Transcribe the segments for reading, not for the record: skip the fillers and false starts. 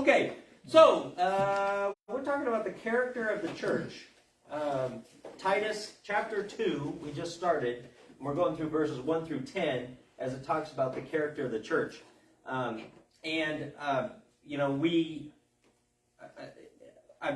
Okay, so we're talking about the character of the church. Titus chapter 2, we just started, and we're going through verses 1 through 10 as it talks about the character of the church. I've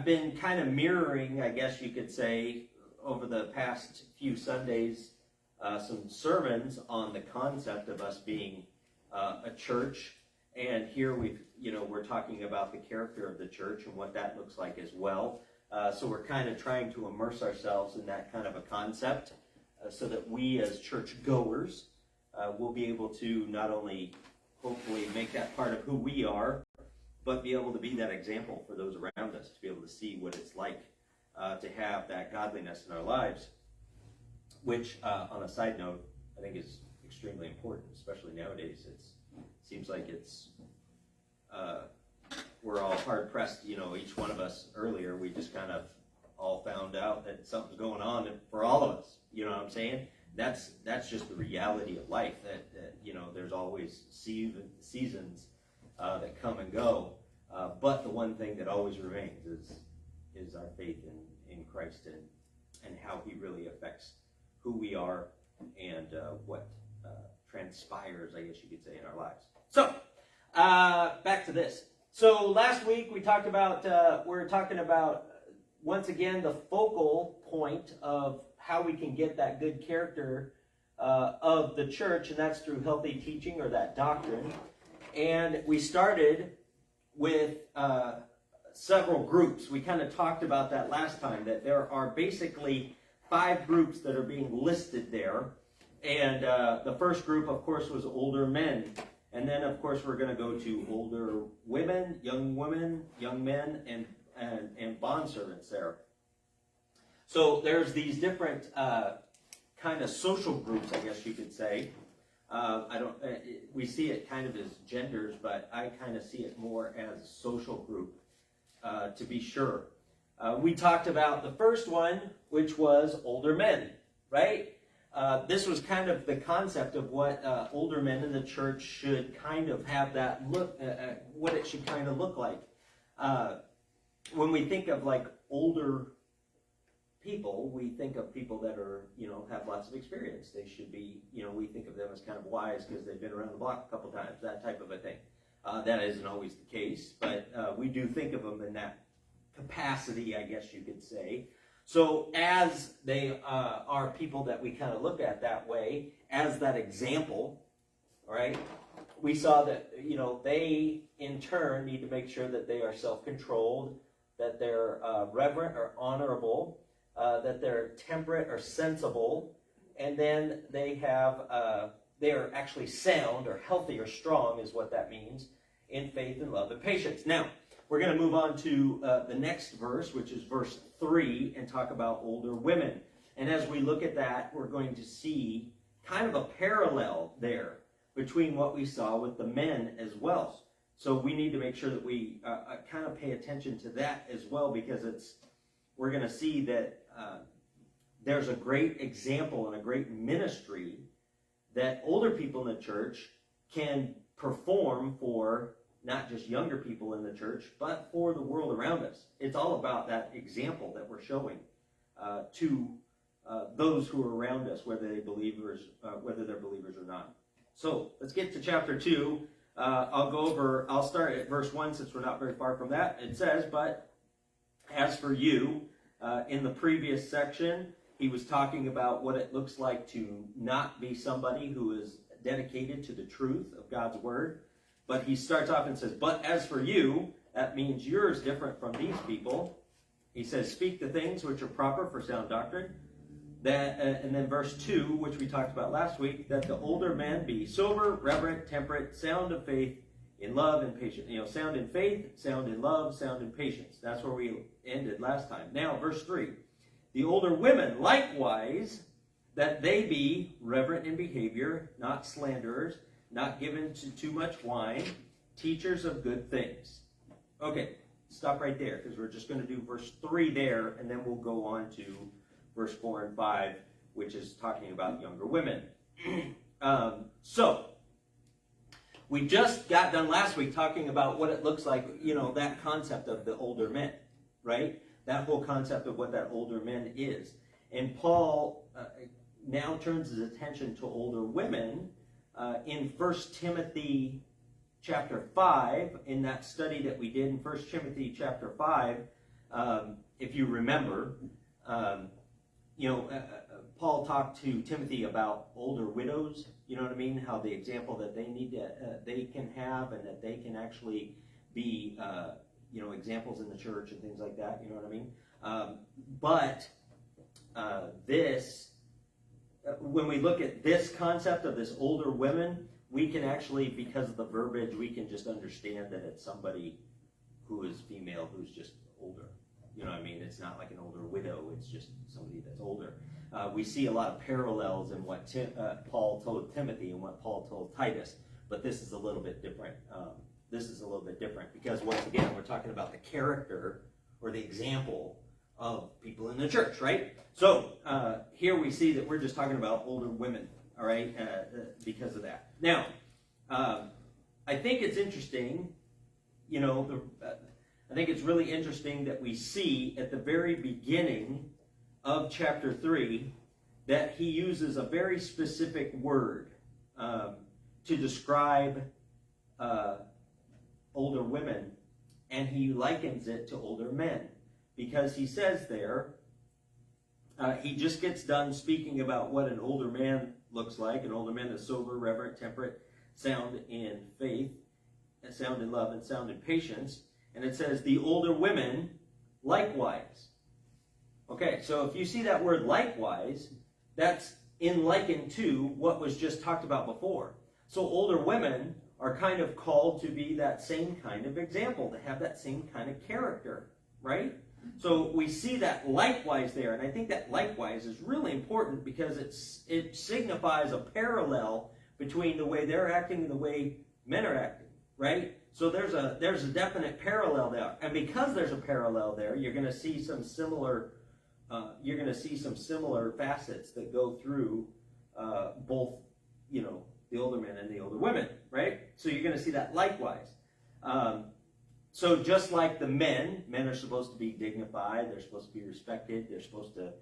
been kind of mirroring, I guess you could say, over the past few Sundays, some sermons on the concept of us being a church. And here we're talking about the character of the church and what that looks like as well. So we're kind of trying to immerse ourselves in that kind of a concept so that we as church goers will be able to not only hopefully make that part of who we are, but be able to be that example for those around us, to be able to see what it's like to have that godliness in our lives, which, on a side note, I think is extremely important, especially nowadays. It seems like we're all hard-pressed, each one of us earlier, we just kind of all found out that something's going on for all of us, you know what I'm saying? That's just the reality of life, that there's always seasons that come and go, but the one thing that always remains is our faith in Christ and how he really affects who we are and what transpires, I guess you could say, in our lives. So, back to this. So last week we talked about, we're talking about, once again, the focal point of how we can get that good character of the church, and that's through healthy teaching or that doctrine. And we started with several groups. We kind of talked about that last time, that there are basically 5 groups that are being listed there. And the first group, of course, was older men. And then, of course, we're going to go to older women, young men, and bondservants there. So there's these different kind of social groups, I guess you could say. We see it kind of as genders, but I kind of see it more as a social group, to be sure. We talked about the first one, which was older men, right? This was kind of the concept of what older men in the church should kind of have that look, what it should kind of look like. When we think of like older people, we think of people that are, have lots of experience. They should be, we think of them as kind of wise because they've been around the block a couple times, that type of a thing. That isn't always the case, but we do think of them in that capacity, I guess you could say. So as they are people that we kind of look at that way, as that example, right, we saw that, they in turn need to make sure that they are self-controlled, that they're reverent or honorable, that they're temperate or sensible, and then they are actually sound or healthy or strong is what that means, in faith and love and patience. Now, we're going to move on to the next verse, which is verse 3, and talk about older women. And as we look at that, we're going to see kind of a parallel there between what we saw with the men as well. So we need to make sure that we kind of pay attention to that as well, because we're going to see that there's a great example and a great ministry that older people in the church can perform for not just younger people in the church, but for the world around us. It's all about that example that we're showing to those who are around us, whether they're believers or not. So let's get to chapter 2. I'll start at verse 1 since we're not very far from that. It says, "But as for you," in the previous section, he was talking about what it looks like to not be somebody who is dedicated to the truth of God's word. But he starts off and says, "But as for you," that means you're different from these people. He says, "Speak the things which are proper for sound doctrine." And then verse 2, which we talked about last week, that the older men be sober, reverent, temperate, sound of faith, in love and patience. Sound in faith, sound in love, sound in patience. That's where we ended last time. Now, verse 3, "The older women likewise, that they be reverent in behavior, not slanderers, not given to too much wine, teachers of good things." Okay, stop right there, because we're just going to do verse 3 there, and then we'll go on to verse 4 and 5, which is talking about younger women. So, We just got done last week talking about what it looks like, you know, that concept of the older men, right? That whole concept of what that older men is. And Paul now turns his attention to older women in 1 Timothy chapter 5, in that study that we did in 1 Timothy chapter 5, if you remember, Paul talked to Timothy about older widows, you know what I mean? How the example that they need to, they can have, and that they can actually be, examples in the church and things like that, you know what I mean? When we look at this concept of this older women, we can actually, because of the verbiage, we can just understand that it's somebody who is female who's just older. You know what I mean? It's not like an older widow, it's just somebody that's older. We see a lot of parallels in what Paul told Timothy and what Paul told Titus, but this is a little bit different. Because once again, we're talking about the character or the example of people in the church, right? So here we see that we're just talking about older women, all right, because of that. Now, I think it's interesting, I think it's really interesting that we see at the very beginning of chapter 3 that he uses a very specific word to describe older women, and he likens it to older men, because he says there, he just gets done speaking about what an older man looks like. An older man is sober, reverent, temperate, sound in faith, sound in love, and sound in patience. And it says, the older women likewise. Okay, so if you see that word likewise, that's in liken to what was just talked about before. So older women are kind of called to be that same kind of example, to have that same kind of character, right? So we see that likewise there, and I think that likewise is really important because it signifies a parallel between the way they're acting and the way men are acting, right? So there's a definite parallel there, and because there's a parallel there, you're going to see some similar facets that go through both, the older men and the older women, right? So you're going to see that likewise. So just like the men are supposed to be dignified, they're supposed to be respected, they're supposed to,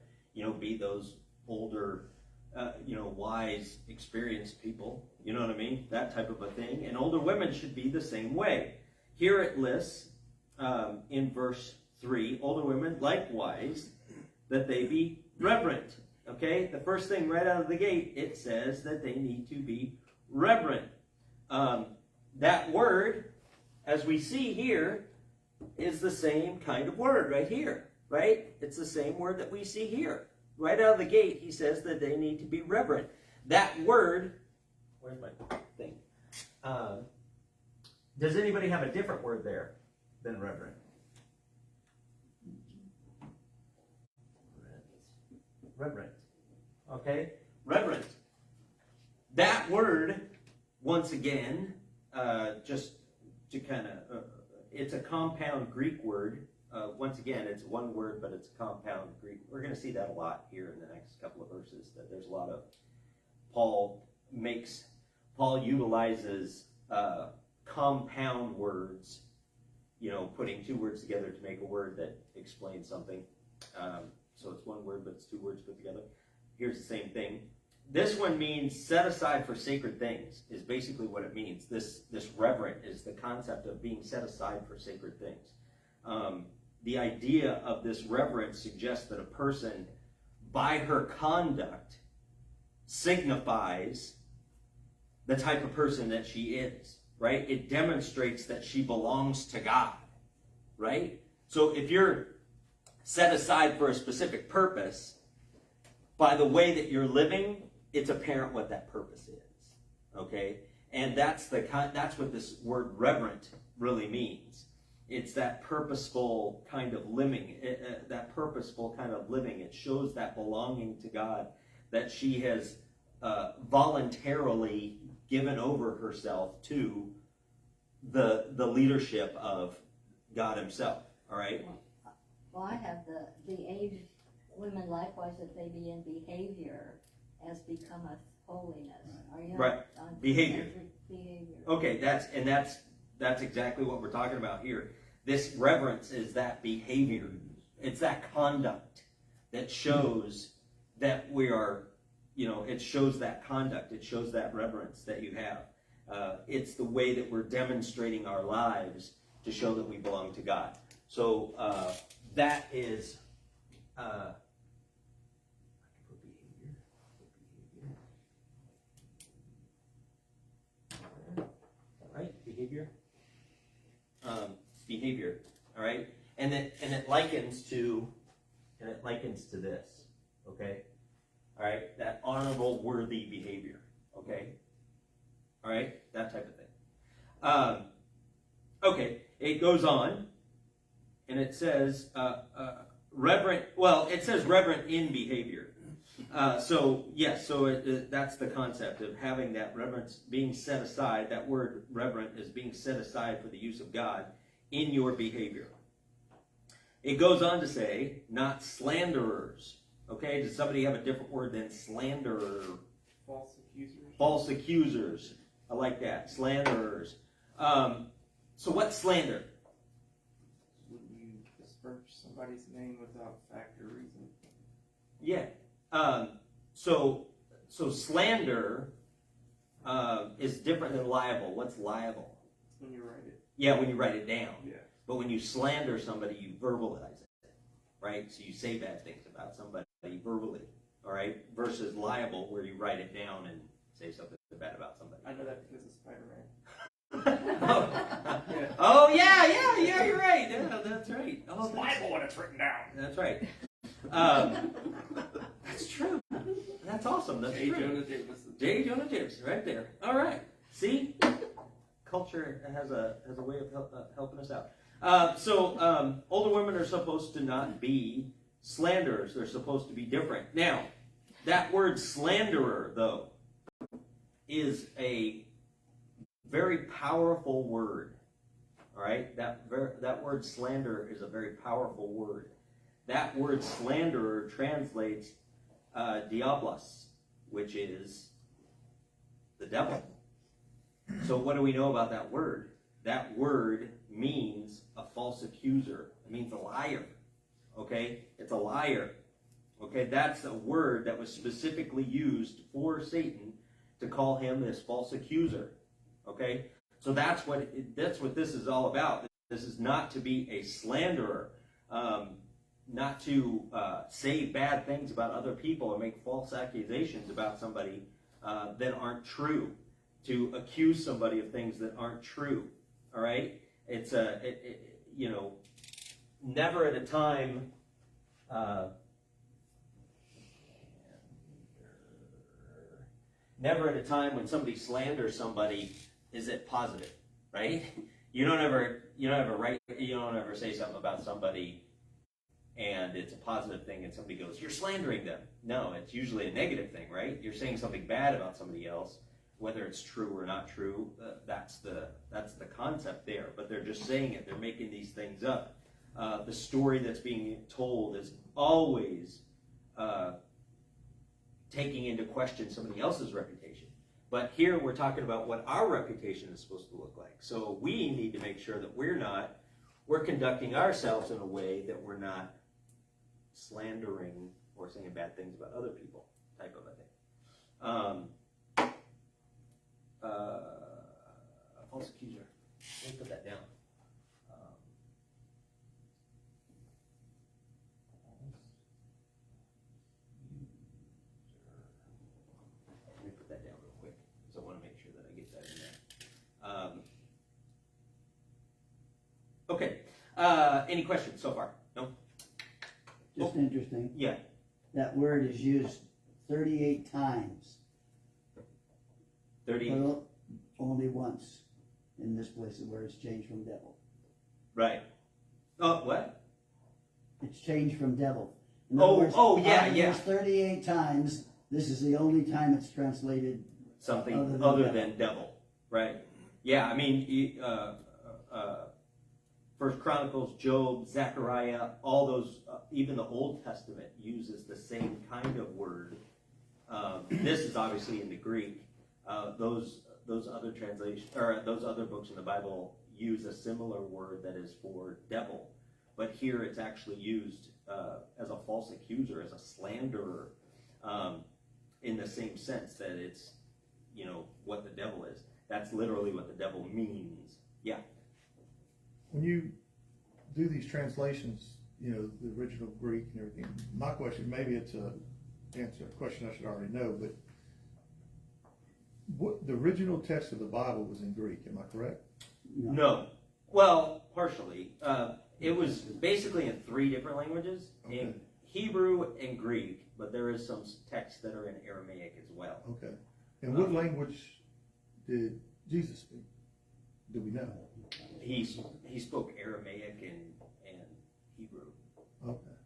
be those older, wise, experienced people, you know what I mean? That type of a thing. And older women should be the same way. Here it lists in verse 3, older women likewise, that they be reverent. Okay? The first thing right out of the gate, it says that they need to be reverent. That word, as we see here, is the same kind of word right here, right? It's the same word that we see here. Right out of the gate, he says that they need to be reverent. That word, where's my thing? Does anybody have a different word there than reverent? Reverent. Okay? Reverent. That word, once again, just to kind of, it's a compound Greek word. Once again, it's one word, but it's a compound Greek. We're going to see that a lot here in the next couple of verses, that there's a lot of, Paul utilizes compound words, putting two words together to make a word that explains something. So it's one word, but it's two words put together. Here's the same thing. This one means set aside for sacred things, is basically what it means. This reverent is the concept of being set aside for sacred things. The idea of this reverence suggests that a person, by her conduct, signifies the type of person that she is, right? It demonstrates that she belongs to God, right? So if you're set aside for a specific purpose, by the way that you're living, it's apparent what that purpose is, okay? And that's what this word reverent really means. It's that purposeful kind of living. It shows that belonging to God, that she has voluntarily given over herself to the leadership of God himself, all right? Well, I have the aged women likewise, that they be in behavior as becometh holiness. Are you right? Behavior. behavior. Okay, that's exactly what we're talking about here. This reverence is that behavior. It's that conduct that shows that we are, it shows that conduct. It shows that reverence that you have. It's the way that we're demonstrating our lives to show that we belong to God. So that is, I can put behavior. All right, behavior. Behavior. All right, and it likens to this. Okay, all right, that honorable, worthy behavior. Okay, all right, that type of thing. Okay, it goes on, and it says reverent. Well, it says reverent in behavior. So that's the concept of having that reverence being set aside. That word reverent is being set aside for the use of God in your behavior. It goes on to say, not slanderers. Okay, does somebody have a different word than slanderer? False accusers. False accusers. I like that. Slanderers. So what's slander? When you disperse somebody's name without fact or reason. Yeah. So slander is different than libel. What's libel? When you write it. Yeah, when you write it down. Yeah. But when you slander somebody, you verbalize it, right? So you say bad things about somebody verbally, all right? Versus libel, where you write it down and say something bad about somebody. I know that because of Spider-Man. Oh yeah, you're right. Yeah, that's right. Oh, It's Bible when it's written down. That's right. That's true. That's awesome. That's J. true. Jonah Jameson. J. Jonah Jameson, right there. All right. See, culture has a way of helping us out. Older women are supposed to not be slanderers. They're supposed to be different. Now, that word slanderer, though, is a very powerful word. All right, that word slander is a very powerful word. That word slanderer translates diablos, which is the devil. So what do we know about that word? That word means a false accuser. It means a liar. Okay, it's a liar. Okay, that's a word that was specifically used for Satan to call him this false accuser. Okay, so that's what this is all about. This is not to be a slanderer, not to say bad things about other people or make false accusations about somebody that aren't true, to accuse somebody of things that aren't true. All right, it's never at a time. Never at a time when somebody slanders somebody is it positive, right? You don't ever say something about somebody and it's a positive thing and somebody goes, you're slandering them. No, it's usually a negative thing, right? You're saying something bad about somebody else, whether it's true or not true. That's the concept there. But they're just saying it. They're making these things up. The story that's being told is always taking into question somebody else's reputation. But here we're talking about what our reputation is supposed to look like. So we need to make sure that we're conducting ourselves in a way that we're not slandering or saying bad things about other people, type of a thing. A false accuser. Let me put that down. Let me put that down real quick because I want to make sure that I get that in there. Okay. Any questions so far? No? Just interesting. Yeah. That word is used 38 times. 30. Well, only once in this place where it's changed from devil. Right. Oh, what? It's changed from devil. In Oh, other words, yeah, out of yeah. those 38 times, this is the only time it's translated. Something other than devil. Right. Yeah, I mean, First Chronicles, Job, Zechariah, all those, even the Old Testament uses the same kind of word. This is obviously in the Greek. those other translations or those other books in the Bible use a similar word that is for devil, but here it's actually used as a false accuser, as a slanderer, in the same sense that it's, you know, what the devil is. That's literally what the devil means. Yeah. When you do these translations, you know, the original Greek and everything, my question, maybe it's a question I should already know, but what the original text of the Bible was in Greek, am I correct? No. Well, partially. It was basically in 3 different languages, Okay. in Hebrew and Greek, but there is some texts that are in Aramaic as well. Okay. And what language did Jesus speak? Do we know? He spoke Aramaic and Hebrew. Okay.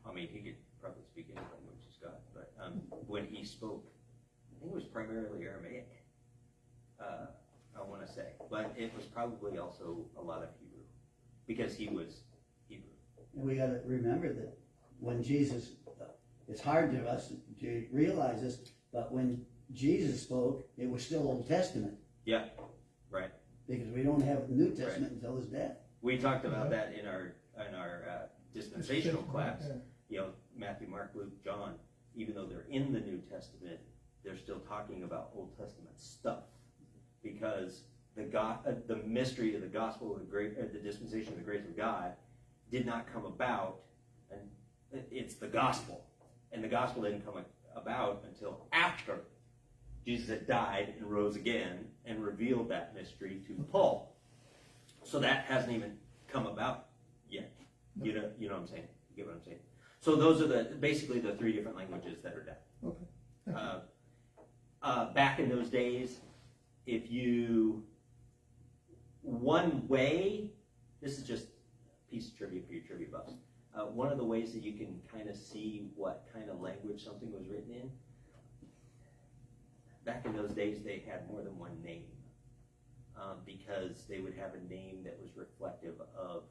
I mean, he could probably speak any language he's got, but when he spoke, I think it was primarily Aramaic, I want to say. But it was probably also a lot of Hebrew, because he was Hebrew. And we gotta remember that when Jesus, it's hard to us to realize this, but when Jesus spoke, it was still Old Testament. Yeah, right. Because we don't have the New Testament until his death. We talked about that in our dispensational class. Yeah. You know, Matthew, Mark, Luke, John. Even though they're in the New Testament, they're still talking about Old Testament stuff, because the mystery of the gospel of the dispensation of the grace of God did not come about, and it's the gospel, and the gospel didn't come about until after Jesus had died and rose again and revealed that mystery to Paul. So that hasn't even come about yet. You know what I'm saying? You get what I'm saying? So those are basically the 3 different languages that are done. Okay. Back in those days, this is just a piece of trivia for your trivia buffs. One of the ways that you can kind of see what kind of language something was written in, back in those days they had more than one name, because they would have a name that was reflective of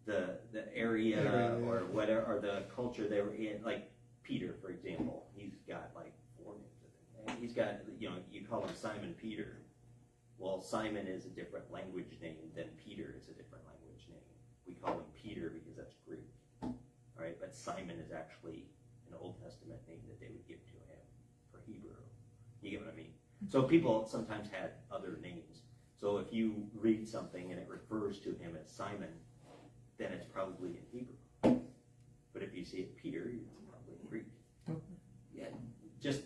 the area or whatever, or the culture they were in. Like Peter, for example, he's got like 4 names. He's got, you know, you call him Simon Peter. Well, Simon is a different language name than Peter is a different language name. We call him Peter because that's Greek, all right? But Simon is actually an Old Testament name that they would give to him for Hebrew. You get what I mean? So people sometimes had other names. So if you read something and it refers to him as Simon, then it's probably in Hebrew. But if you see it Peter, it's probably in Greek. Yeah, just,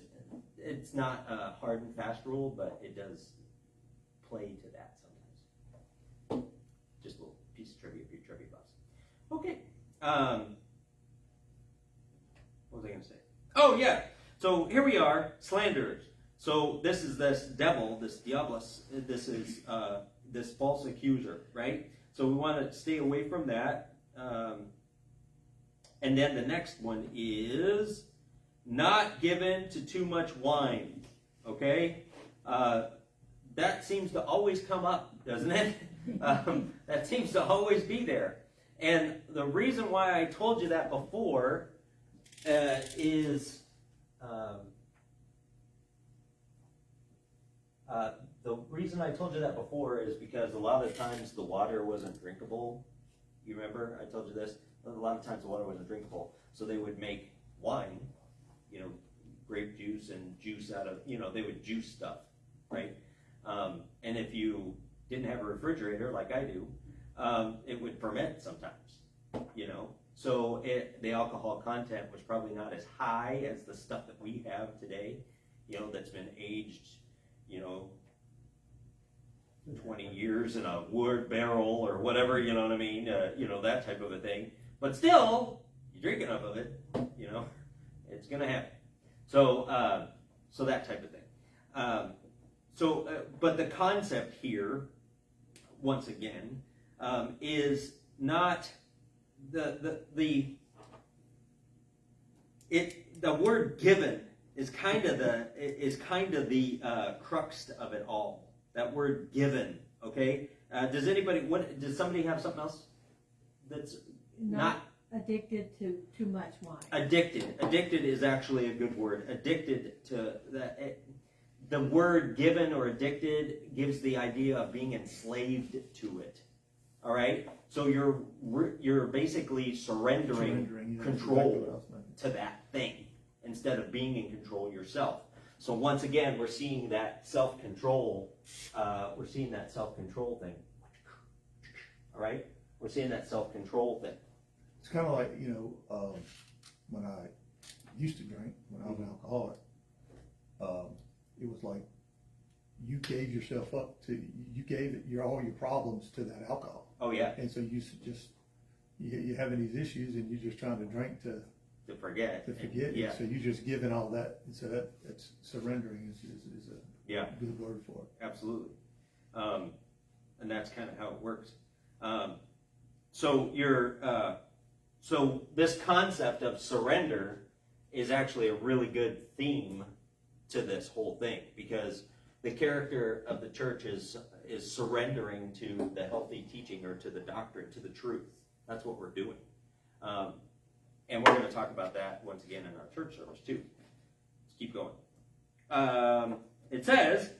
it's not a hard and fast rule, but it does play to that sometimes. Just a little piece of trivia for your trivia buffs. Okay. What was I going to say? Oh, yeah. So here we are, slanderers. So this is this devil, this diabolus. This is this false accuser, right? So we want to stay away from that. And then the next one is not given to too much wine. Okay? That seems to always come up, doesn't it? That seems to always be there. And the reason why I told you that before is the reason I told you that before is because a lot of times the water wasn't drinkable. You remember I told you this? A lot of times the water wasn't drinkable, so they would make wine, you know, grape juice and juice out of, you know, they would juice stuff, right? And if you didn't have a refrigerator like I do, it would ferment sometimes, you know. So the alcohol content was probably not as high as the stuff that we have today, you know, that's been aged, you know, 20 years in a wood barrel or whatever, you know what I mean, you know, that type of a thing. But still, you drink enough of it, you know, it's going to happen. So, so that type of thing. But the concept here, once again, is not the word given is kind of the crux of it all. That word given, okay? Does somebody have something else that's not addicted to too much wine? Addicted is actually a good word. Addicted to that. the word given or addicted gives the idea of being enslaved to it. All right? So you're basically surrendering yeah, control exactly what I was thinking. to that thing instead of being in control yourself. So once again, we're seeing that self-control. We're seeing that self-control thing. All right? We're seeing that self-control thing. It's kind of like, when I used to drink, when I was an alcoholic, it was like you gave yourself up to, you gave all your problems to that alcohol. Oh yeah. And so you're having these issues and you're just trying to drink to forget. Yeah. So you're just giving all that. And so that's surrendering is a good word for it. Absolutely. And that's kind of how it works. So this concept of surrender is actually a really good theme to this whole thing, because the character of the church is surrendering to the healthy teaching, or to the doctrine, to the truth. That's what we're doing. And we're going to talk about that once again in our church service too. Let's keep going. It says,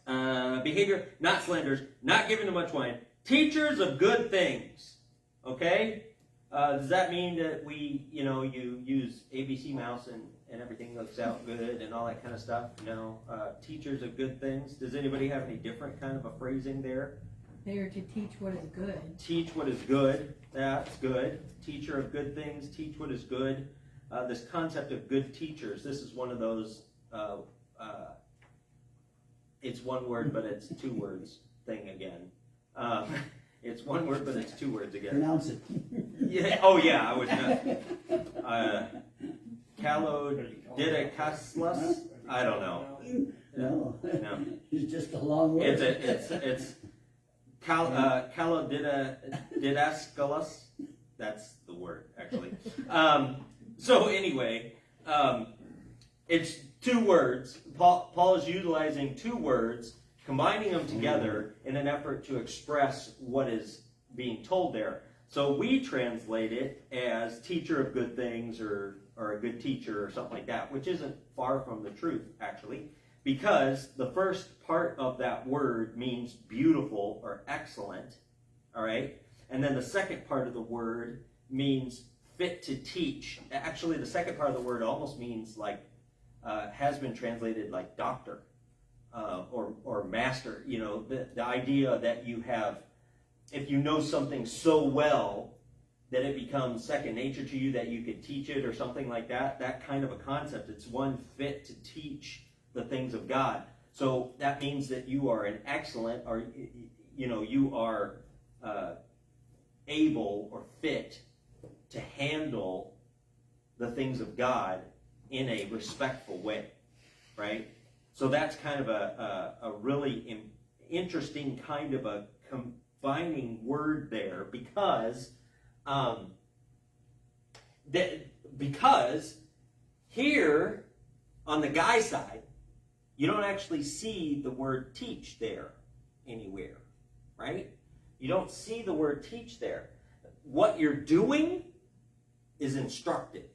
behavior, not slanderers, not giving to much wine, teachers of good things. Okay? Does that mean that you use ABC mouse and everything looks out good and all that kind of stuff? No. Teachers of good things. Does anybody have any different kind of a phrasing there? They are to teach what is good. Teach what is good. That's good. Teacher of good things. Teach what is good. This concept of good teachers. This is one of those. It's one word, but it's two words thing again. It's one word, but it's two words again. Pronounce it. Yeah. Oh yeah. I would not. Kalodidakaslas? I don't know. No. No. It's just a long word. It's Kalodidaskalas. That's the word, actually. So anyway, it's two words. Paul is utilizing two words, combining them together in an effort to express what is being told there. So we translate it as teacher of good things, or a good teacher, or something like that, which isn't far from the truth, actually, because the first part of that word means beautiful or excellent, all right? And then the second part of the word means fit to teach. Actually, the second part of the word almost means like, has been translated like doctor, or master. The idea that you have, if you know something so well that it becomes second nature to you, that you could teach it or something like that, that kind of a concept. It's one fit to teach the things of God. So that means that you are an excellent, or you are able or fit to handle the things of God in a respectful way, right? So that's kind of a really interesting kind of a combining word there, because here on the guy side, you don't actually see the word teach there anywhere, right? You don't see the word teach there. What you're doing is instructive,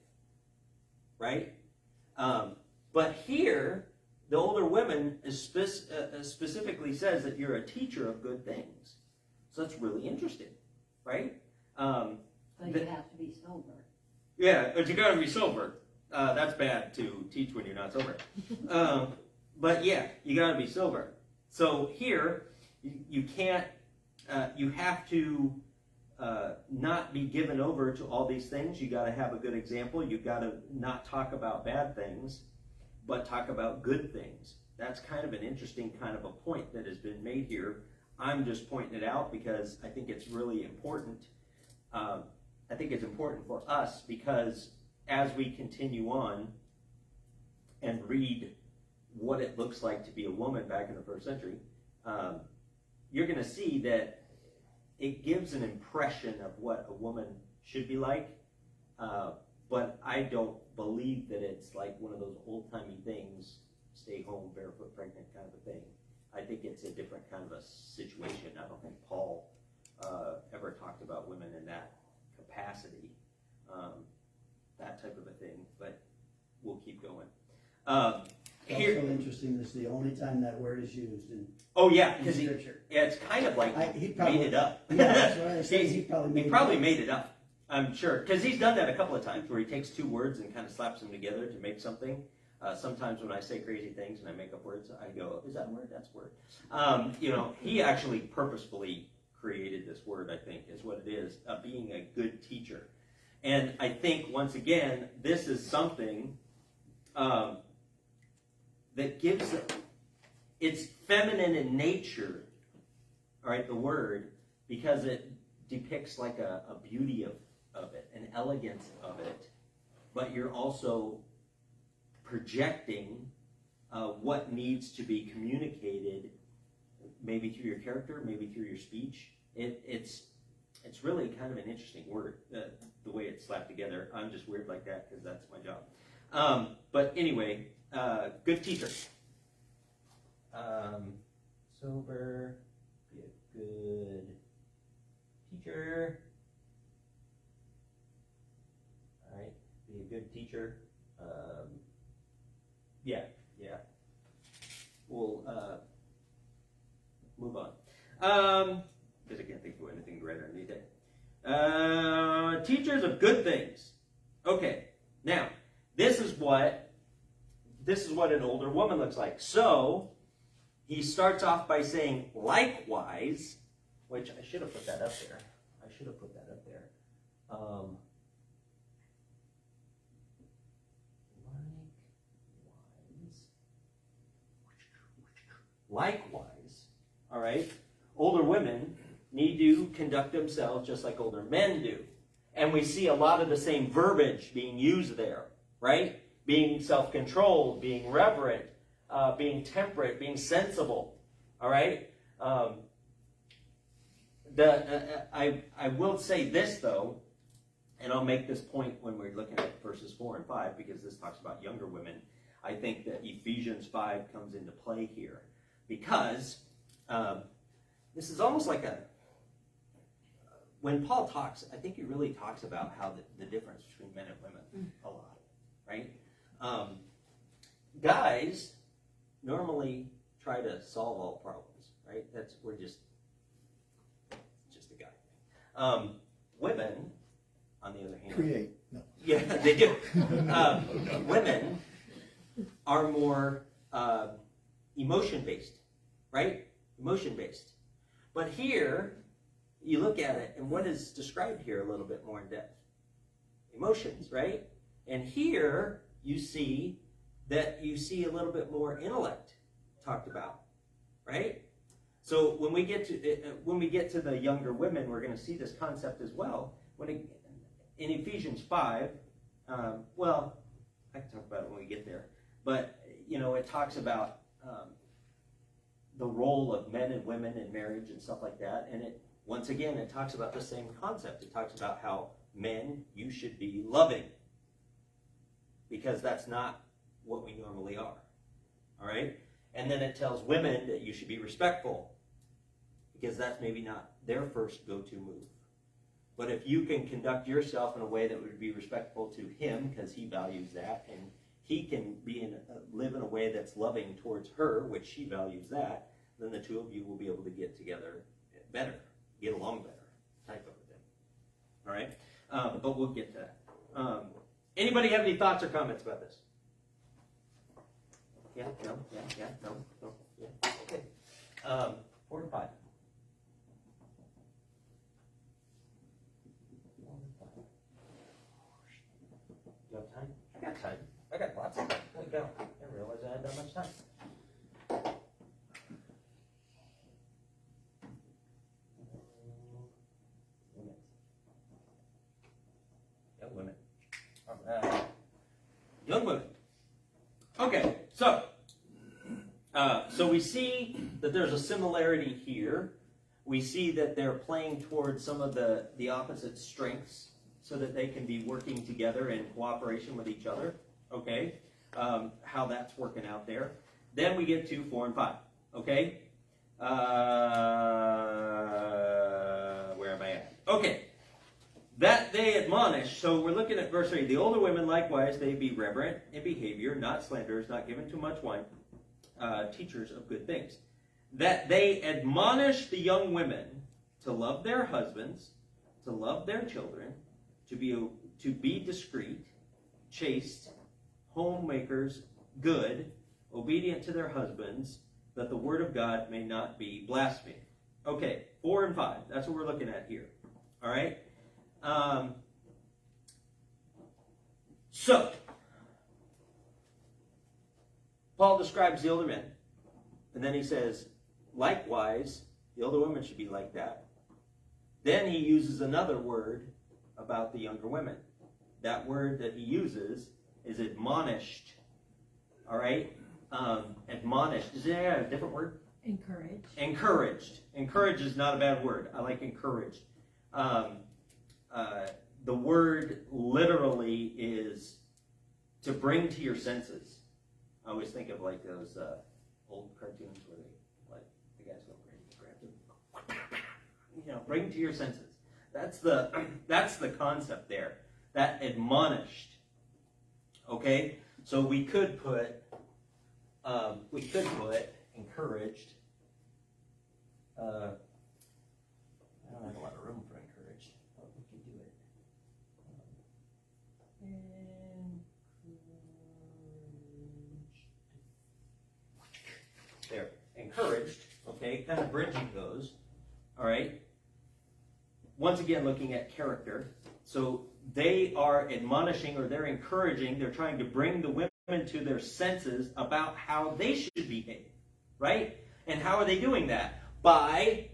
right? But here, the older women specifically says that you're a teacher of good things. So that's really interesting, right? So you have to be sober. Yeah, but you got to be sober. That's bad to teach when you're not sober. But yeah, you got to be sober. So here, you can't. You have to not be given over to all these things. You got to have a good example. You got to not talk about bad things, but talk about good things. That's kind of an interesting kind of a point that has been made here. I'm just pointing it out because I think it's really important. I think it's important for us, because as we continue on and read what it looks like to be a woman back in the first century, you're going to see that it gives an impression of what a woman should be like, but I don't believe that it's like one of those old-timey things, stay home, barefoot, pregnant kind of a thing. I think it's a different kind of a situation. I don't think Paul ever talked about women in that capacity, that type of a thing, but we'll keep going. here, also interesting, this is the only time that word is used in oh yeah, in because scripture. it's kind of like He made probably, it up. yeah, that's what I say, he probably He made it up. made it up. I'm sure, because he's done that a couple of times where he takes two words and kind of slaps them together to make something. Sometimes when I say crazy things and I make up words, I go, "Is that a word? That's a word." He actually purposefully created this word. I think is what it is. Being a good teacher, and I think once again, this is something that gives it's feminine in nature. All right, the word, because it depicts like a beauty of it, an elegance of it, but you're also projecting what needs to be communicated, maybe through your character, maybe through your speech. It's really kind of an interesting word, the way it's slapped together. I'm just weird like that because that's my job. But anyway, good teacher. Sober, be a good teacher. All right, be a good teacher. Yeah. We'll move on. Because I can't think of anything right underneath it. Teachers of good things. Okay, now this is what an older woman looks like. So he starts off by saying, likewise, which I should have put that up there. Likewise, all right, older women need to conduct themselves just like older men do. And we see a lot of the same verbiage being used there, right? Being self-controlled, being reverent, being temperate, being sensible, all right? I will say this, though, and I'll make this point when we're looking at verses 4 and 5, because this talks about younger women. I think that Ephesians 5 comes into play here. Because this is almost like when Paul talks, I think he really talks about how the difference between men and women a lot, right? Guys normally try to solve all problems, right? We're just a guy. Women, on the other hand, Create. No. Yeah, they do. Women are more emotion-based, right? Emotion-based. But here, you look at it, and what is described here a little bit more in depth? Emotions, right? And here, you see a little bit more intellect talked about, right? So when we get to the younger women, we're going to see this concept as well. In Ephesians 5, well, I can talk about it when we get there, but it talks about the role of men and women in marriage and stuff like that, and once again it talks about the same concept. It talks about how men, you should be loving, because that's not what we normally are. All right, and then it tells women that you should be respectful, because that's maybe not their first go-to move. But if you can conduct yourself in a way that would be respectful to him, because he values that, and he can live in a way that's loving towards her, which she values that, then the two of you will be able to get together better, get along better, type of a thing. All right? But we'll get to that. Anybody have any thoughts or comments about this? Yeah? No? Yeah? No? Yeah? Okay. 4 and 5. You have time? I got time. I got lots of time. Holy cow. I didn't realize I had that much time. Women. Young women. All right. Young women. Okay, so we see that there's a similarity here. We see that they're playing towards some of the opposite strengths, so that they can be working together in cooperation with each other, okay? How that's working out there. Then we get to 4 and 5, okay? Where am I at? Okay. That they admonish. So we're looking at verse 3. The older women likewise, they be reverent in behavior, not slanderers, not given to much wine, teachers of good things. That they admonish the young women to love their husbands, to love their children, to be discreet, chaste, homemakers, good, obedient to their husbands, that the word of God may not be blasphemed. Okay, 4 and 5. That's what we're looking at here. All right? So, Paul describes the older men, and then he says, likewise, the older women should be like that. Then he uses another word about the younger women. That word that he uses is admonished. All right? Admonished. Is there a different word? Encourage. Encouraged. Encouraged is not a bad word. I like encouraged. The word literally is to bring to your senses. I always think of like those old cartoons where they, like, the guys go crazy, grab them, bring to your senses. That's the concept there. That admonished. Okay, so we could put encouraged. I don't have a lot of room for encouraged, but we can do it. There, encouraged. Okay, kind of bridging those. All right. Once again, looking at character. So they are admonishing, or they're encouraging. They're trying to bring the women to their senses about how they should behave, right? And how are they doing that? By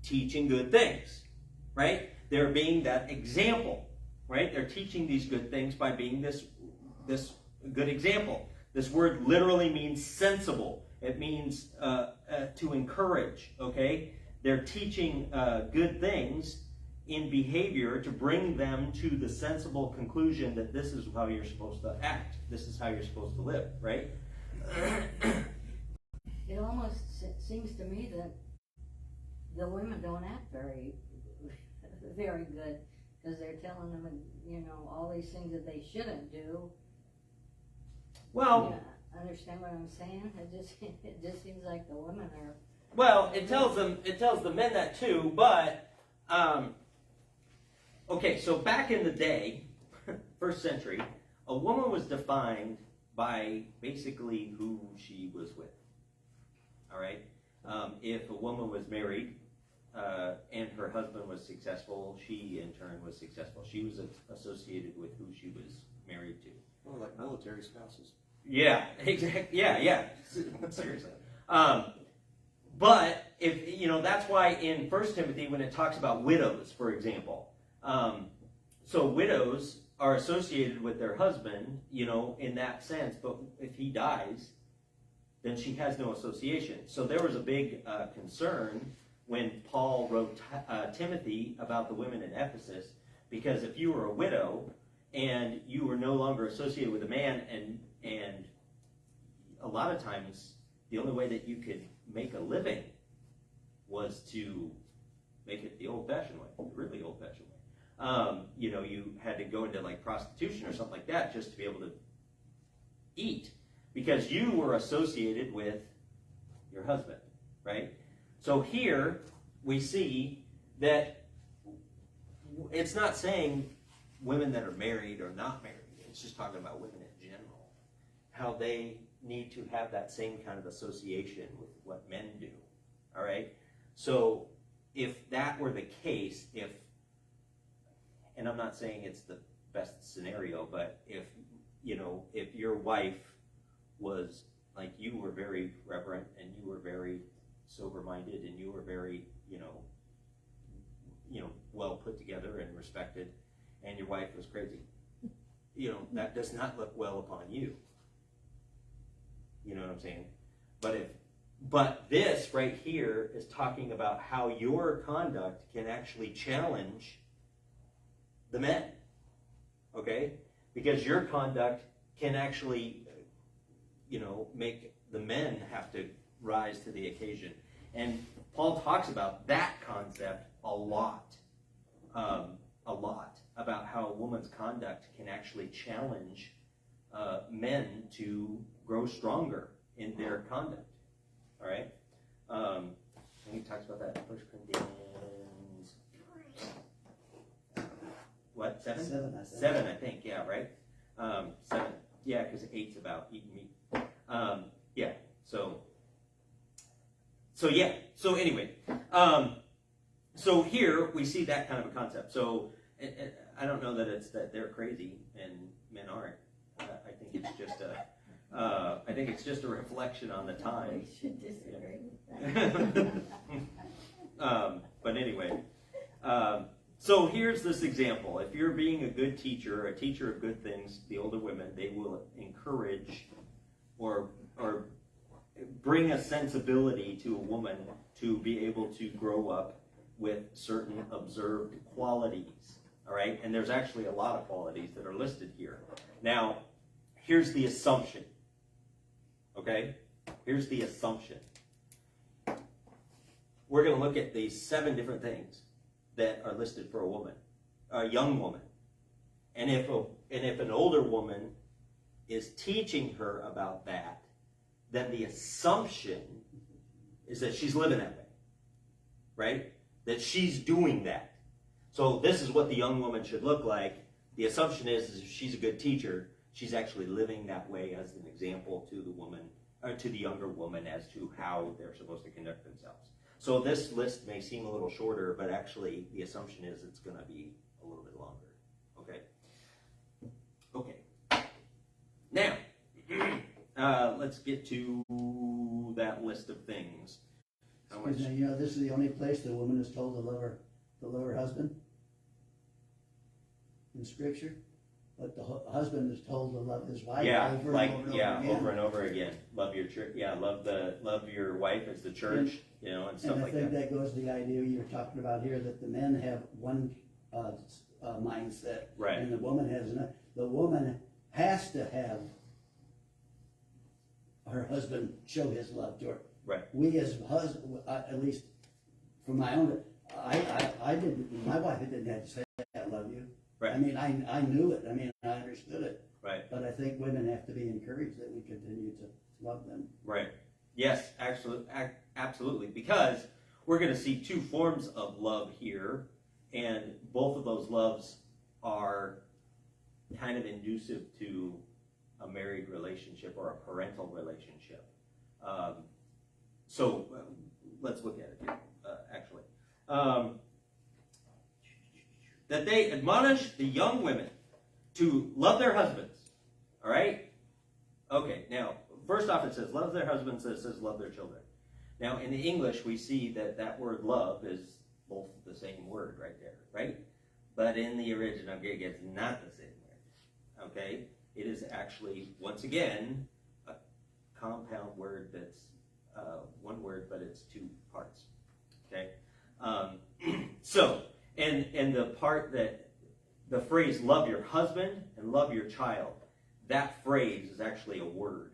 teaching good things, right? They're being that example, right? They're teaching these good things by being this good example. This word literally means sensible. It means to encourage, okay? They're teaching good things in behavior to bring them to the sensible conclusion that this is how you're supposed to act. This is how you're supposed to live, right? It almost seems to me that the women don't act very good, because they're telling them, all these things that they shouldn't do. Well, understand what I'm saying? It just seems like the women are. Well, it tells the men that too, but okay, so back in the day, first century, a woman was defined by basically who she was with. All right? If a woman was married and her husband was successful, she in turn was successful. She was associated with who she was married to. Or like military spouses. Yeah, exactly. Yeah. Seriously. But if that's why in 1 Timothy, when it talks about widows, for example, so widows are associated with their husband, in that sense. But if he dies, then she has no association. So there was a big concern when Paul wrote Timothy about the women in Ephesus, because if you were a widow and you were no longer associated with a man, and a lot of times the only way that you could make a living was to make it the old-fashioned way, the really old-fashioned way. You had to go into like prostitution or something like that just to be able to eat, because you were associated with your husband, right? So here we see that it's not saying women that are married or not married. It's just talking about women in general, how they need to have that same kind of association with what men do. All right? So if that were the case, and I'm not saying it's the best scenario, but if your wife was like, you were very reverent and you were very sober-minded and you were very, well put together and respected, and your wife was crazy, that does not look well upon you. You know what I'm saying? But this right here is talking about how your conduct can actually challenge the men. Okay? Because your conduct can actually, make the men have to rise to the occasion. And Paul talks about that concept a lot. about how a woman's conduct can actually challenge men to grow stronger in their conduct. All right? And he talks about that in 1 Corinthians, what, 7? 7, I think. 7, I think, yeah, right? 7. Yeah, because 8's about eating meat. Yeah, so yeah. So anyway, so here we see that kind of a concept. So I don't know that it's that they're crazy and men aren't. I think it's just a reflection on the time. We should disagree with that. But anyway, so here's this example. If you're being a good teacher, a teacher of good things, the older women, they will encourage or bring a sensibility to a woman to be able to grow up with certain observed qualities. All right, and there's actually a lot of qualities that are listed here. Now, here's the assumption. Okay, here's the assumption. We're going to look at these 7 different things that are listed for a woman, a young woman. And if an older woman is teaching her about that, then the assumption is that she's living that way, right? That she's doing that. So this is what the young woman should look like. The assumption is if she's a good teacher, she's actually living that way as an example to the woman, or to the younger woman, as to how they're supposed to conduct themselves. So this list may seem a little shorter, but actually the assumption is it's going to be a little bit longer. Okay. Okay. Now, let's get to that list of things. How much? Excuse me, you know, this is the only place the woman is told to love her husband in Scripture, but the husband is told to love his wife over and over again. Over and over again. Love your church. Yeah, love your wife as the church. And stuff like that. And I think that goes to the idea you're talking about here, that the men have one mindset, Right. and the woman has another. The woman has to have her husband show his love to her. Right. We as husband, at least from my own, I didn't. My wife didn't have to say, "I love you." Right. I mean, I knew it. I mean, I understood it. Right. But I think women have to be encouraged that we continue to love them. Right. Yes, absolutely. Because we're going to see 2 forms of love here, and both of those loves are kind of inducive to a married relationship or a parental relationship. So let's look at it here, actually. That they admonish the young women to love their husbands. All right? Okay, now, first off it says love their husbands, it says love their children. Now, in the English, we see that word love is both the same word right there, right? But in the original Greek, it's not the same word. Okay? It is actually, once again, a compound word that's one word, but it's 2 parts. Okay? So, and the part that, the phrase love your husband and love your child, that phrase is actually a word.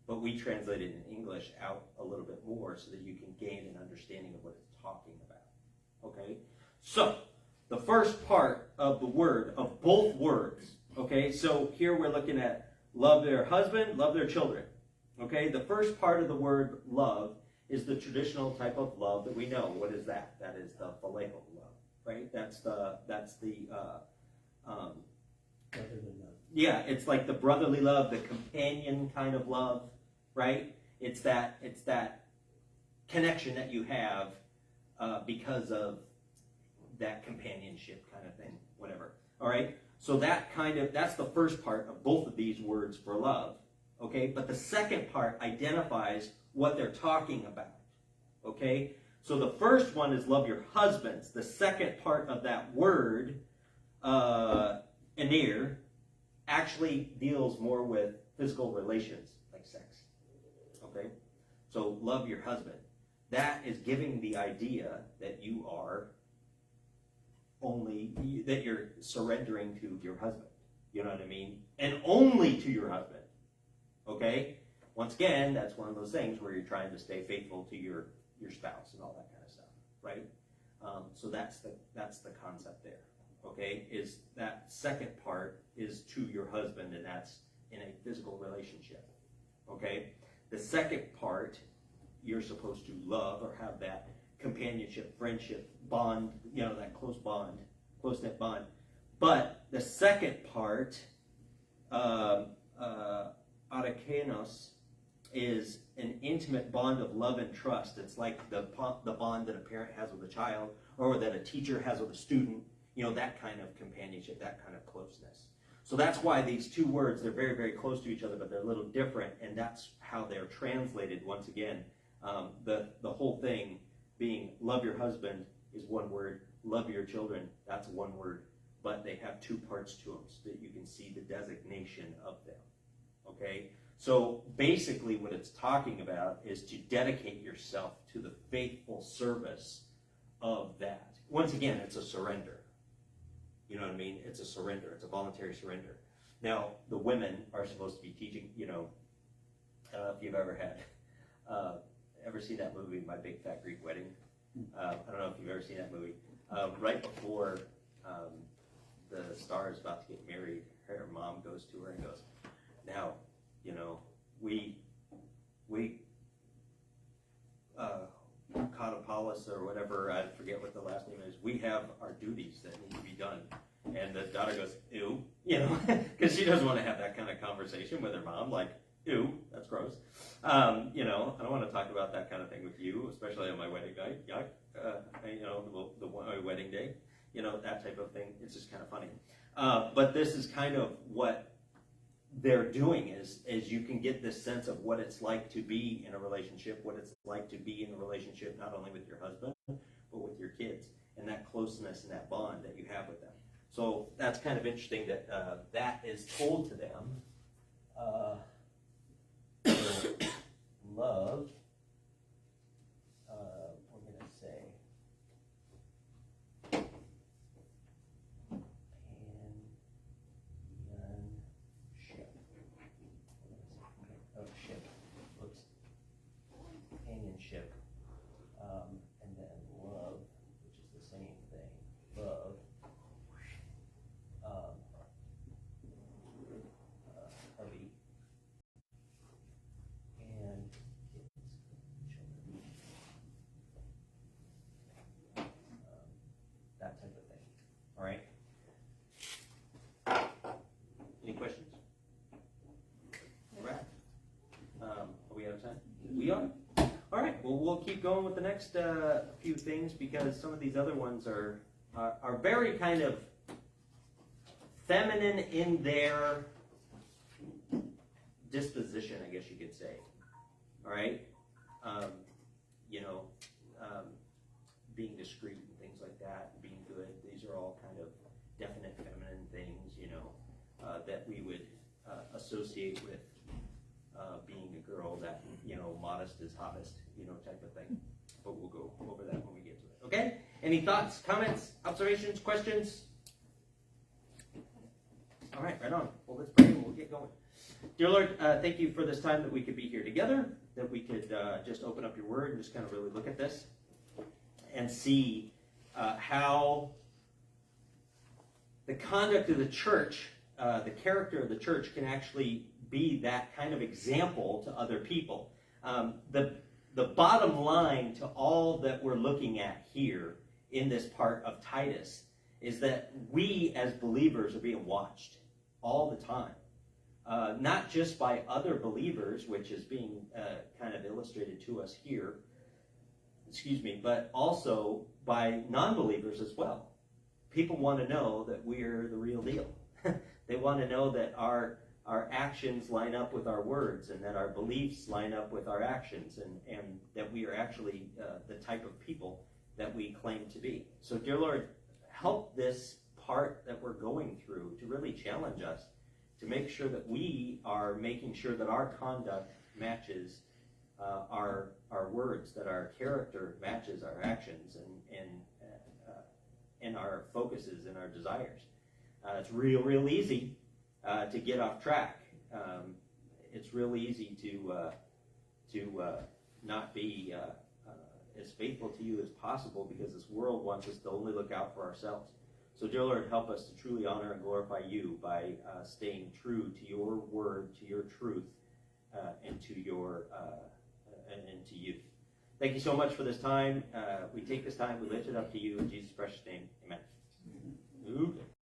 But we translate it in English out a little bit more so that you can gain an understanding of what it's talking about. Okay? So, the first part of the word, of both words, okay, so here we're looking at love their husband, love their children. Okay, the first part of the word love is the traditional type of love that we know. What is that? That is the phileo love, right? That's the yeah, it's like the brotherly love, the companion kind of love, right? It's that connection that you have because of that companionship kind of thing, whatever. All right? So that's the first part of both of these words for love. Okay? But the second part identifies what they're talking about. Okay? So the first one is love your husbands. The second part of that word, anir, actually deals more with physical relations, like sex. Okay? So love your husband. That is giving the idea that you are that you're surrendering to your husband. You know what I mean? And only to your husband. Okay? Once again, that's one of those things where you're trying to stay faithful to your spouse and all that kind of stuff, right? So that's the concept there. okay, is that second part is to your husband, and that's in a physical relationship, okay? The second part, you're supposed to love or have that companionship, friendship, bond, that close-knit bond. But the second part, arachainos, is an intimate bond of love and trust. It's like the bond that a parent has with a child, or that a teacher has with a student, that kind of companionship, that kind of closeness. So that's why these two words, they're very, very close to each other, but they're a little different, and that's how they're translated once again. The whole thing being love your husband is one word, love your children, that's one word, but they have two parts to them so that you can see the designation of them, okay? So basically what it's talking about is to dedicate yourself to the faithful service of that. Once again, it's a surrender. You know what I mean? It's a surrender. It's a voluntary surrender. Now, the women are supposed to be teaching, I don't know if you've ever seen that movie, My Big Fat Greek Wedding? I don't know if you've ever seen that movie. Right before the star is about to get married, her mom goes to her and goes, now, we Katapalis or whatever, I forget what the last name is, we have our duties that need to be done. And the daughter goes, ew, because she doesn't want to have that kind of conversation with her mom, like, ew, that's gross. I don't want to talk about that kind of thing with you, especially on my wedding night, yuck, my wedding day, that type of thing. It's just kind of funny. But this is kind of what they're doing is you can get this sense of what it's like to be in a relationship, what it's like to be in a relationship not only with your husband, but with your kids, and that closeness and that bond that you have with them. So that's kind of interesting that that is told to them. Love, we're going to say, companionship, and then love, which is the same thing, love, hubby, and kids, children, that type of thing, all right? Any questions? All right. Are we out of time? We are? All right, well, we'll keep going with the next few things because some of these other ones are very kind of feminine in their disposition, I guess you could say. All right? Being discreet and things like that, being good, these are all kind of definite feminine things, that we would associate with being a girl that, modest is hottest, type of thing. But we'll go over that when we get to it. Okay? Any thoughts, comments, observations, questions? All right, right on. Well, let's pray and we'll get going. Dear Lord, thank you for this time that we could be here together, that we could just open up your word and just kind of really look at this and see how the conduct of the church, the character of the church can actually be that kind of example to other people. The bottom line to all that we're looking at here in this part of Titus is that we as believers are being watched all the time. Not just by other believers, which is being kind of illustrated to us here, but also by non-believers as well. People want to know that we're the real deal. They want to know that our actions line up with our words and that our beliefs line up with our actions and that we are actually the type of people that we claim to be. So, dear Lord, help this part that we're going through to really challenge us to make sure that we are making sure that our conduct matches our words, that our character matches our actions and our focuses and our desires. It's real easy to get off track. It's real easy to not be as faithful to you as possible because this world wants us to only look out for ourselves. So dear Lord, help us to truly honor and glorify you by staying true to your word, to your truth, and to your and to you. Thank you so much for this time. We take this time, we lift it up to you in Jesus' precious name.